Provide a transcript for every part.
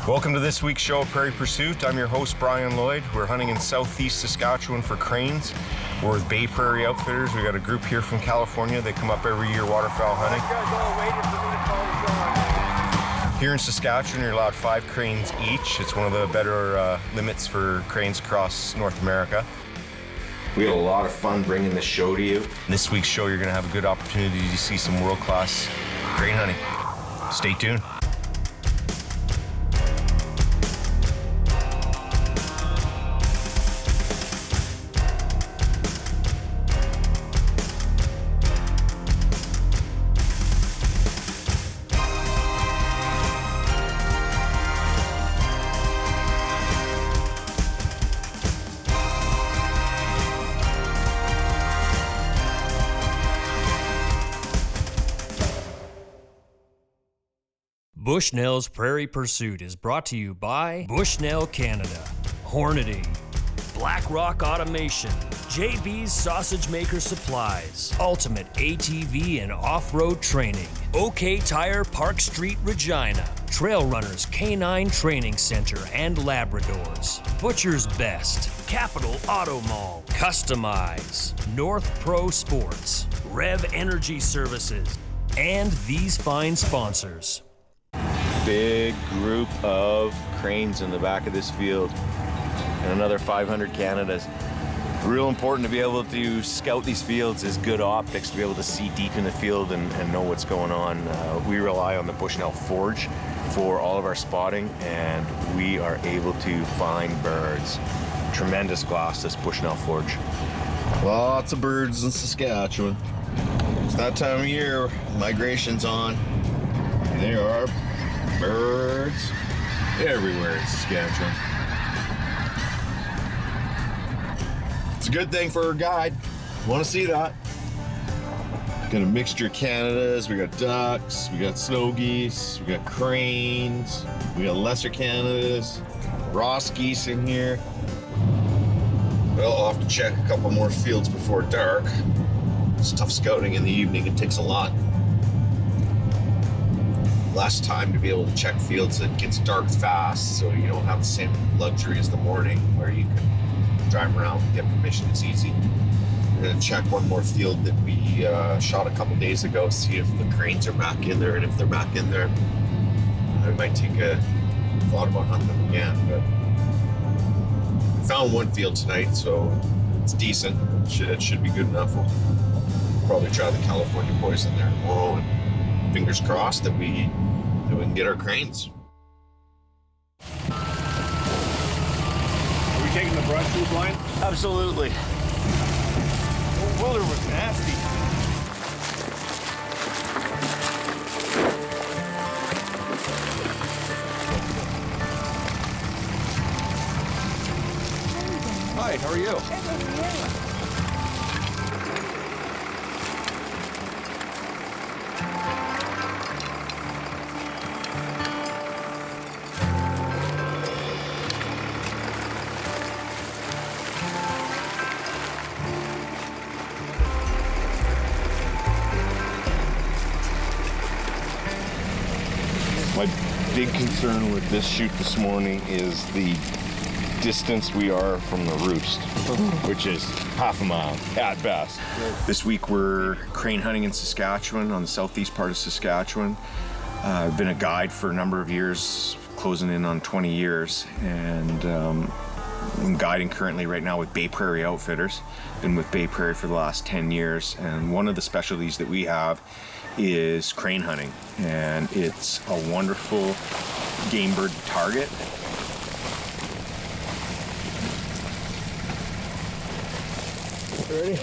Welcome to this week's show of Prairie Pursuit. I'm your host, Brian Lloyd. We're hunting in southeast Saskatchewan for cranes. We're with Bay Prairie Outfitters. We got a group here from California. They come up every year waterfowl hunting. Here in Saskatchewan, you're allowed 5 cranes each. It's one of the better limits for cranes across North America. We had a lot of fun bringing this show to you. In this week's show, you're going to have a good opportunity to see some world-class crane hunting. Stay tuned. Bushnell's Prairie Pursuit is brought to you by Bushnell Canada, Hornady, Black Rock Automation, JB's Sausage Maker Supplies, Ultimate ATV and Off-Road Training, OK Tire Park Street, Regina, Trail Runners Canine Training Center and Labradors, Butcher's Best, Capital Auto Mall, Customize, North Pro Sports, Rev Energy Services, and these fine sponsors. Big group of cranes in the back of this field and another 500 Canadas. Real important to be able to scout these fields is good optics, to be able to see deep in the field and know what's going on. We rely on the Bushnell Forge for all of our spotting, and we are able to find birds. Tremendous glass, this Bushnell Forge. Lots of birds in Saskatchewan. It's that time of year, migration's on. There are birds everywhere in Saskatchewan. It's a good thing for a guide. Want to see that? Got a mixture of Canadas. We got ducks, we got snow geese, we got cranes, we got lesser Canadas, Ross geese in here. Well, I'll have to check a couple more fields before dark. It's tough scouting in the evening. It takes a lot less time to be able to check fields. It gets dark fast, so you don't have the same luxury as the morning where you can drive around and get permission. It's easy. We're gonna check one more field that we shot a couple days ago, see if the cranes are back in there, and if they're back in there, I might take a thought about hunting them again. But I found one field tonight, so it's decent. It should be good enough. We'll probably try the California boys in there tomorrow, and fingers crossed that we can get our cranes. Are we taking the brush to the blind? Absolutely. Oh, Willer was nasty. Hi, how are you? My big concern with this shoot this morning is the distance we are from the roost, which is half a mile at best. This week we're crane hunting in Saskatchewan, on the southeast part of Saskatchewan. I've been a guide for a number of years, closing in on 20 years, and I'm guiding currently right now with Bay Prairie Outfitters. Been with Bay Prairie for the last 10 years, and one of the specialties that we have is crane hunting, and it's a wonderful game bird target. Ready?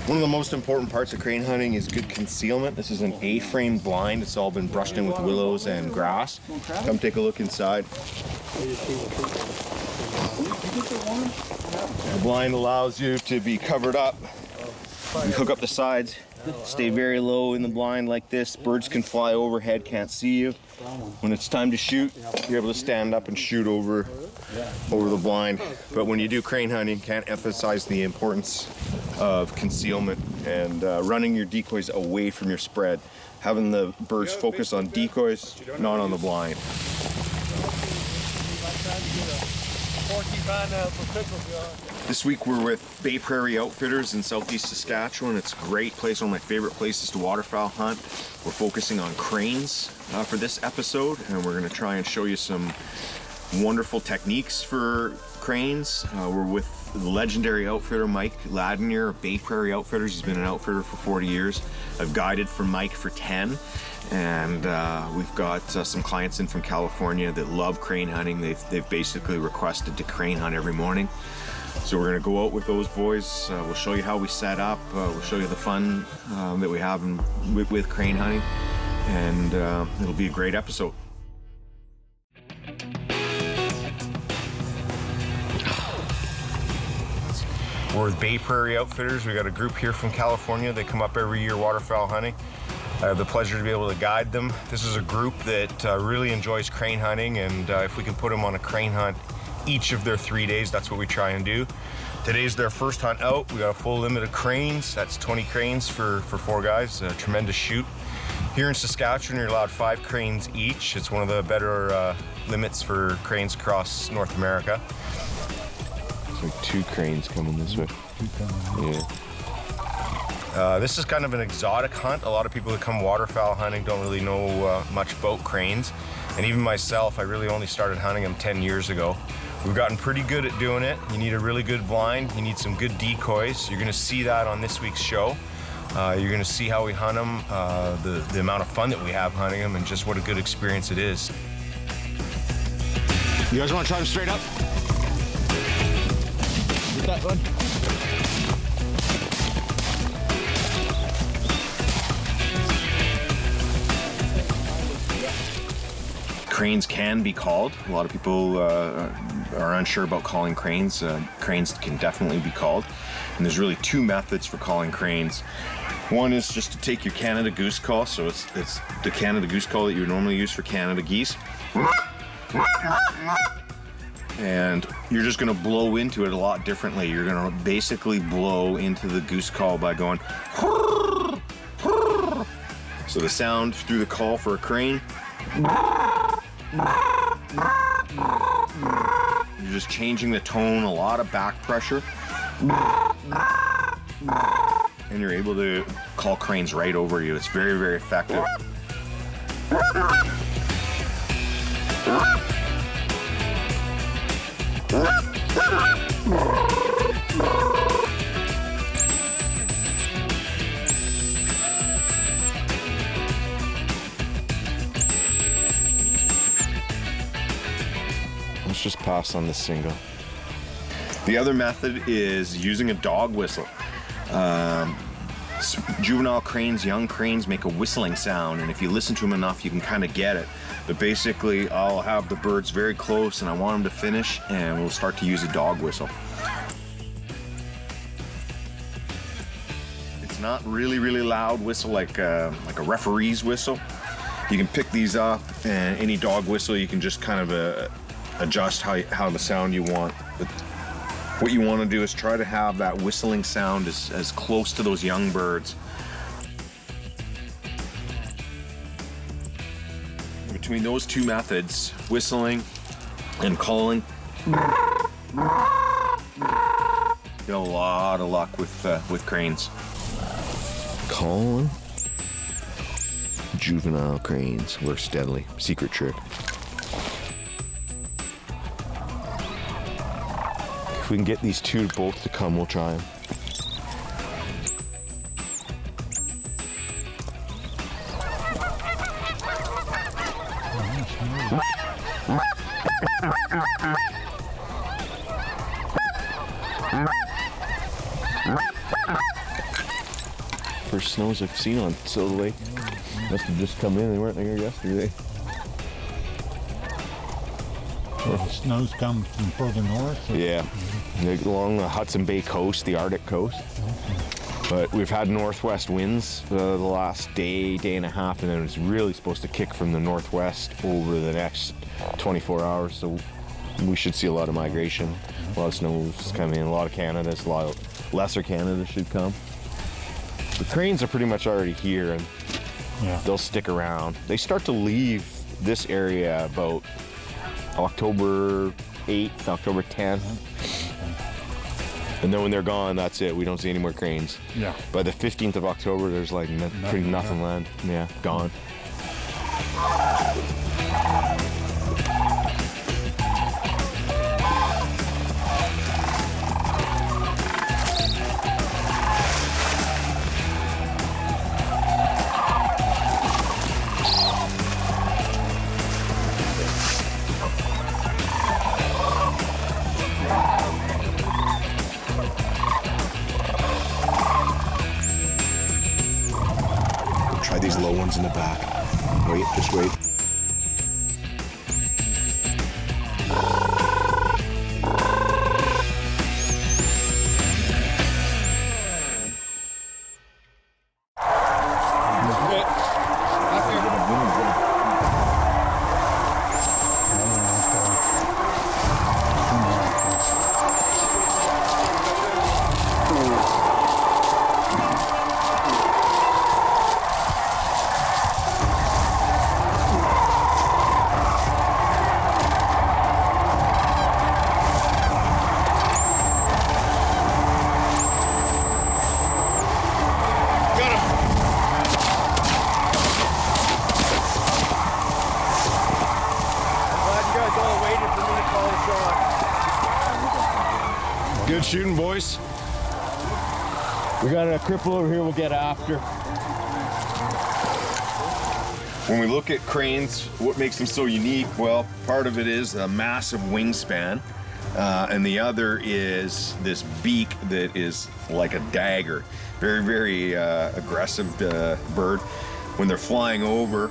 One of the most important parts of crane hunting is good concealment. This is an A-frame blind. It's all been brushed in with willows and grass. Come take a look inside. The blind allows you to be covered up. You hook up the sides, stay very low in the blind like this. Birds can fly overhead, can't see you. When it's time to shoot, you're able to stand up and shoot over the blind. But when you do crane hunting, can't emphasize the importance of concealment and running your decoys away from your spread. having the birds focus on decoys, not on the blind. This week we're with Bay Prairie Outfitters in southeast Saskatchewan. It's a great place, one of my favorite places to waterfowl hunt. We're focusing on cranes for this episode, and we're going to try and show you some wonderful techniques for cranes. We're with the legendary outfitter Mike Ladinier of Bay Prairie Outfitters. He's been an outfitter for 40 years. I've guided for Mike for 10, and we've got some clients in from California that love crane hunting. They've basically requested to crane hunt every morning. So we're going to go out with those boys. We'll show you how we set up. We'll show you the fun that we have with crane hunting, and it'll be a great episode. We're with Bay Prairie Outfitters. We got a group here from California. They come up every year waterfowl hunting. I have the pleasure to be able to guide them. This is a group that really enjoys crane hunting, and if we can put them on a crane hunt each of their 3 days, that's what we try and do. Today's their first hunt out. We got a full limit of cranes. That's 20 cranes for 4 guys. A tremendous shoot. Here in Saskatchewan, you're allowed 5 cranes each. It's one of the better limits for cranes across North America. Like 2 cranes coming this way. Yeah. This is kind of an exotic hunt. A lot of people that come waterfowl hunting don't really know much about cranes. And even myself, I really only started hunting them 10 years ago. We've gotten pretty good at doing it. You need a really good blind. You need some good decoys. You're going to see that on this week's show. You're going to see how we hunt them, the amount of fun that we have hunting them, and just what a good experience it is. You guys want to try them straight up? That one. Cranes can be called. A lot of people are unsure about calling cranes. Cranes can definitely be called. And there's really 2 methods for calling cranes. One is just to take your Canada goose call. So it's the Canada goose call that you would normally use for Canada geese. And you're just going to blow into it a lot differently. You're going to basically blow into the goose call by going. So the sound through the call for a crane. You're just changing the tone, a lot of back pressure. And you're able to call cranes right over you. It's very, very effective. Let's just pass on this single. The other method is using a dog whistle. Juvenile cranes, young cranes make a whistling sound, and if you listen to them enough, you can kind of get it. But basically, I'll have the birds very close, and I want them to finish, and we'll start to use a dog whistle. It's not really, really loud whistle like a referee's whistle. You can pick these up, and any dog whistle, you can just kind of adjust how the sound you want. But what you want to do is try to have that whistling sound as close to those young birds. Between those 2 methods, whistling and calling, you get a lot of luck with cranes. Calling. Juvenile cranes work steadily. Secret trick. If we can get these 2 both to come, we'll try them. First snows I've seen on Silver Lake. Must have just come in. They weren't there yesterday. The snows come from further north? Or? Yeah, along the Hudson Bay coast, the Arctic coast. Okay. But we've had northwest winds the last day and a half, and then it's really supposed to kick from the northwest over the next 24 hours. So we should see a lot of migration, a lot of snows coming in, a lot of Canadas, a lot of lesser Canada should come. The cranes are pretty much already here, and Yeah. they'll stick around. They start to leave this area about October 8th, October 10th. And then when they're gone, that's it. We don't see any more cranes. Yeah. By the 15th of October, there's like pretty nothing land. Yeah, gone. Try these low ones in the back. Wait, just wait. Good shooting, boys. We got a cripple over here we'll get after. When we look at cranes, what makes them so unique? Well, part of it is a massive wingspan, and the other is this beak that is like a dagger. Very, very aggressive bird. When they're flying over,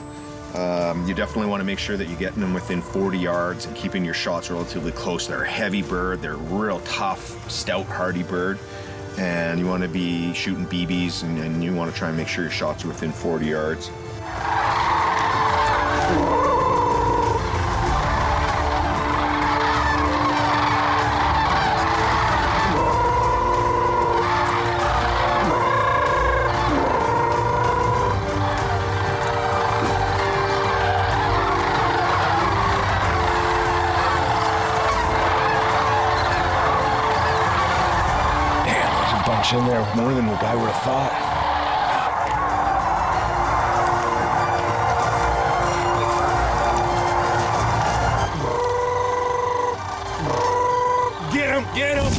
you definitely want to make sure that you're getting them within 40 yards and keeping your shots relatively close. They're a heavy bird. They're a real tough, stout, hardy bird. And you want to be shooting BBs, and you want to try and make sure your shots are within 40 yards. In there more than the guy would have thought. Get him! Get him!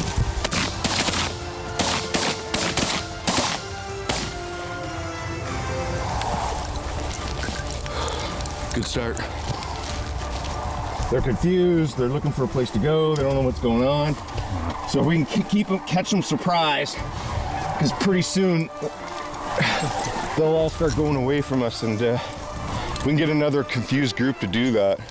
Good start. They're confused. They're looking for a place to go. They don't know what's going on. So if we can keep them, catch them surprised, because pretty soon they'll all start going away from us, and we can get another confused group to do that.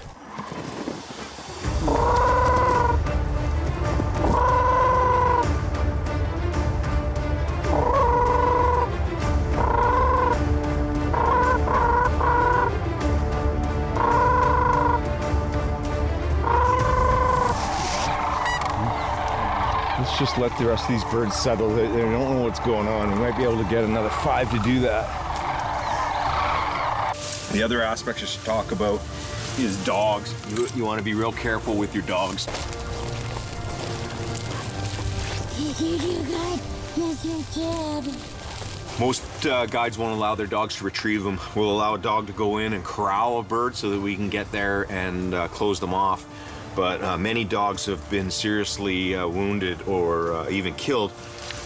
Let's just let the rest of these birds settle. They don't know what's going on. We might be able to get another 5 to do that. The other aspects you should talk about is dogs. You want to be real careful with your dogs. Did you do good? Yes, you did. Most guides won't allow their dogs to retrieve them. We'll allow a dog to go in and corral a bird so that we can get there and close them off. But many dogs have been seriously wounded or even killed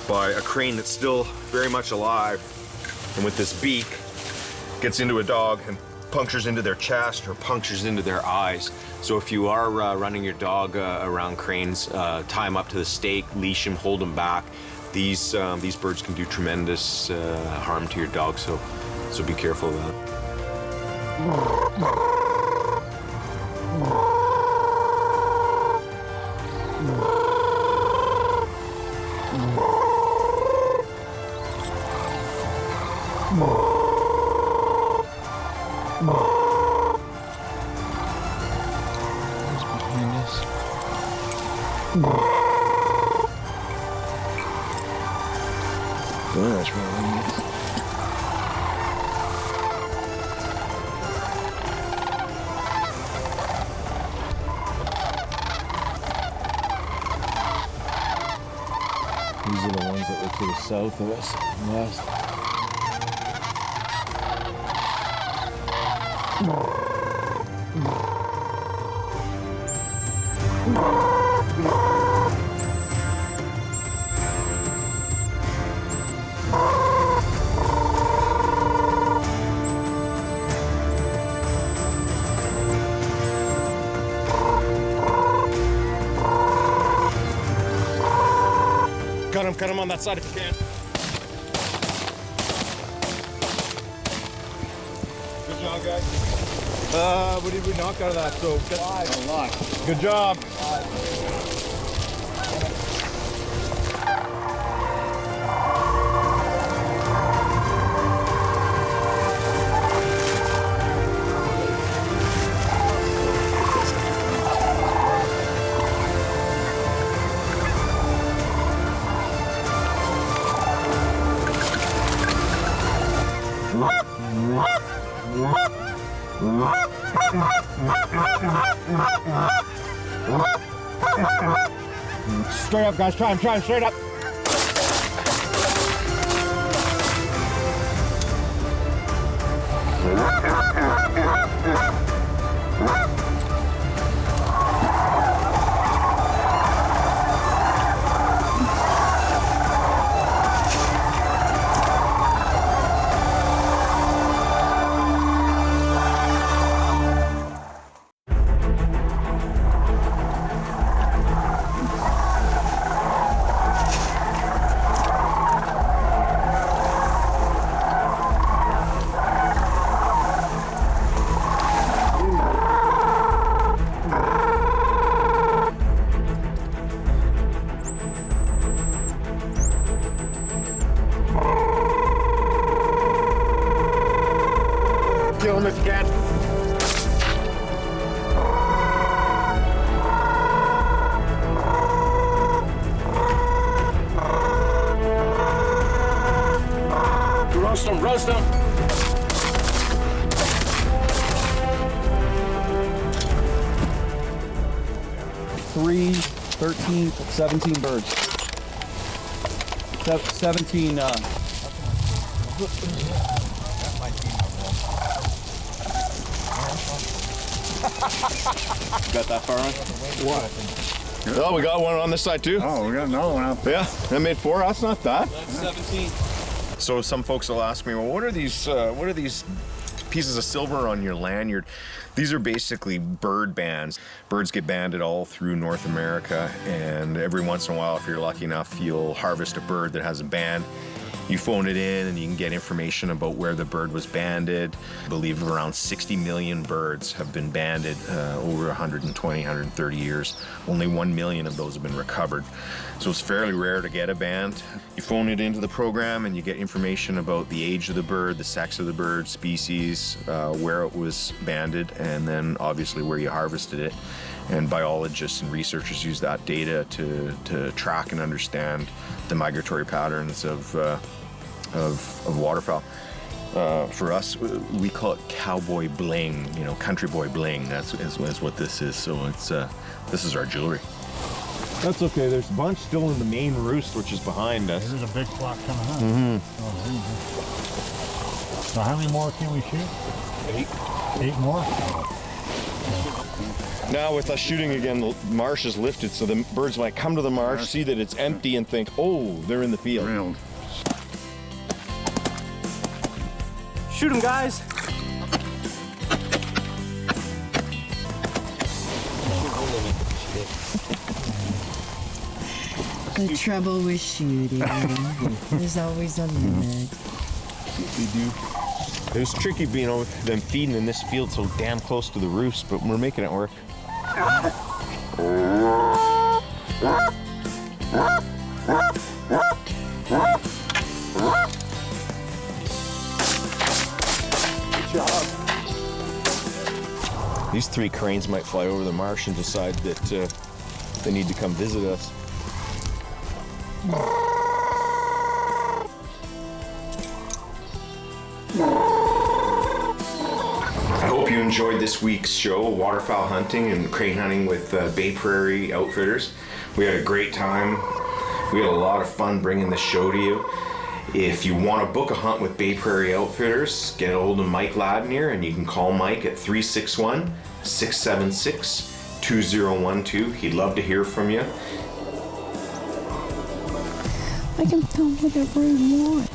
by a crane that's still very much alive, and with this beak gets into a dog and punctures into their chest or punctures into their eyes. So if you are running your dog around cranes, tie them up to the stake, leash them, hold them back. These birds can do tremendous harm to your dog, so be careful of that. Oh, that's really nice. to the south of us, west. Cut him on that side if you can. Good job, guys. What did we knock out of that? So, 5. A lot. Good job. 5. Straight up, guys. Try him, straight up. Kill him if you can. Roast him. 3, 13, 17 birds. 17, Got that far on? What? Oh, we got one on this side too. Oh, we got another one out there. Yeah, that made 4. That's not bad. That's 17. So some folks will ask me, well, what are these pieces of silver on your lanyard? These are basically bird bands. Birds get banded all through North America, and every once in a while, if you're lucky enough, you'll harvest a bird that has a band. You phone it in and you can get information about where the bird was banded. I believe around 60 million birds have been banded over 120, 130 years. Only 1 million of those have been recovered. So it's fairly rare to get a band. You phone it into the program and you get information about the age of the bird, the sex of the bird, species, where it was banded, and then obviously where you harvested it. And biologists and researchers use that data to track and understand the migratory patterns of waterfowl. For us, we call it cowboy bling, country boy bling. That's what this is. So it's this is our jewelry. That's okay. There's a bunch still in the main roost, which is behind us. There's a big flock coming up. Mm-hmm. Oh, there you go. So how many more can we shoot? 8 more? Now with us shooting again, the marsh is lifted, so the birds might come to the marsh, see that it's empty, and think, oh, they're in the field. Shoot him, guys. The trouble with shooting, there's always a limit. We do. It was tricky being over them feeding in this field so damn close to the roost, but we're making it work. Good job. These 3 cranes might fly over the marsh and decide that they need to come visit us. I hope you enjoyed this week's show, waterfowl hunting and crane hunting with Bay Prairie Outfitters. We had a great time. We had a lot of fun bringing this show to you. If you want to book a hunt with Bay Prairie Outfitters, get a hold of Mike Ladnier, and you can call Mike at 361-676-2012. He'd love to hear from you. I can film whatever I want.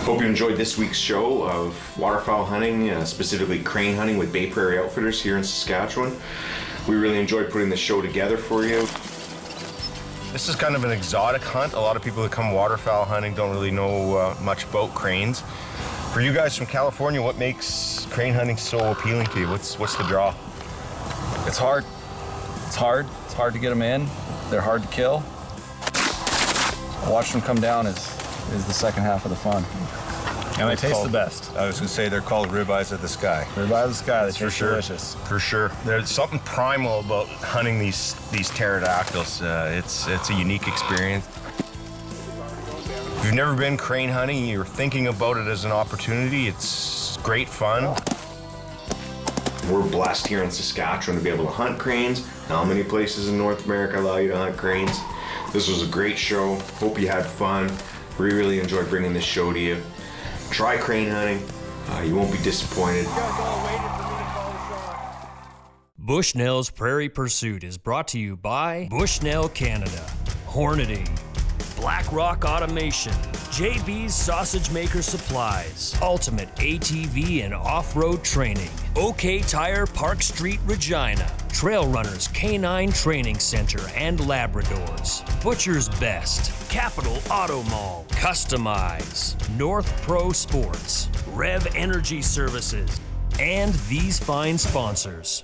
Hope you enjoyed this week's show of waterfowl hunting, specifically crane hunting with Bay Prairie Outfitters here in Saskatchewan. We really enjoyed putting this show together for you. This is kind of an exotic hunt. A lot of people that come waterfowl hunting don't really know much about cranes. For you guys from California, what makes crane hunting so appealing to you? What's the draw? It's hard. It's hard. It's hard to get them in. They're hard to kill. Watching them come down is the second half of the fun. And they taste the best. I was going to say they're called ribeyes of the sky. Ribeyes of the sky, they taste delicious. For sure. There's something primal about hunting these pterodactyls. It's a unique experience. If you've never been crane hunting, you're thinking about it as an opportunity, it's great fun. We're blessed here in Saskatchewan to be able to hunt cranes. Not many places in North America allow you to hunt cranes. This was a great show. Hope you had fun. We really enjoyed bringing this show to you. Try crane hunting. You won't be disappointed. Bushnell's Prairie Pursuit is brought to you by Bushnell Canada, Hornady, Black Rock Automation, JB's Sausage Maker Supplies, Ultimate ATV and Off-Road Training, OK Tire Park Street, Regina, Trail Runners Canine Training Center and Labradors, Butcher's Best, Capital Auto Mall, Customize, North Pro Sports, Rev Energy Services, and these fine sponsors.